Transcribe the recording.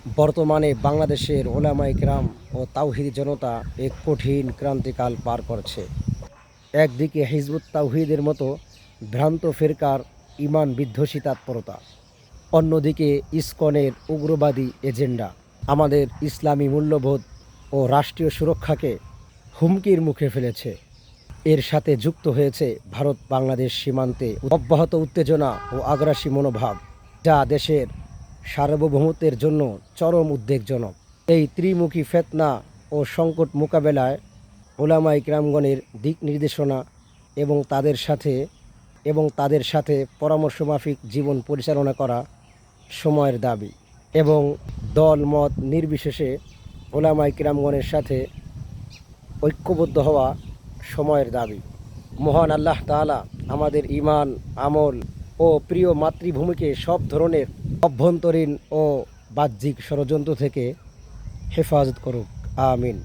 বর্তমানে বাংলাদেশের ওলামায়ে কেরাম ও তাওহিদি জনতা এক কঠিন ক্রান্তিকাল পার করছে। একদিকে হিজবুত তাওহীদের মতো ভ্রান্ত ফিরকার ঈমান বিধ্বসী তৎপরতা, অন্যদিকে ইসকনের উগ্রবাদী এজেন্ডা আমাদের ইসলামী মূল্যবোধ ও রাষ্ট্রীয় সুরক্ষাকে হুমকির মুখে ফেলেছে। এর সাথে যুক্ত হয়েছে ভারত বাংলাদেশ সীমান্তে অব্যাহত উত্তেজনা ও আগ্রাসী মনোভাব, যা দেশের সার্বভৌমত্বের জন্য চরম উদ্বেগজনক। এই ত্রিমুখী ফিতনা ও সংকট মোকাবেলায় উলামায়ে কেরামগণের দিক নির্দেশনা এবং তাদের সাথে পরামর্শমাফিক জীবন পরিচালনা করা সময়ের দাবি, এবং দল মত নির্বিশেষে উলামায়ে কেরামগণের সাথে ঐক্যবদ্ধ হওয়া সময়ের দাবি। মহান আল্লাহ তাআলা আমাদের ঈমান, আমল ও প্রিয় মাতৃভূমিকে সব ধরনের অভ্যন্তরীণ ও বাহ্যিক ষড়যন্ত্র থেকে হেফাজত করুক। আমিন।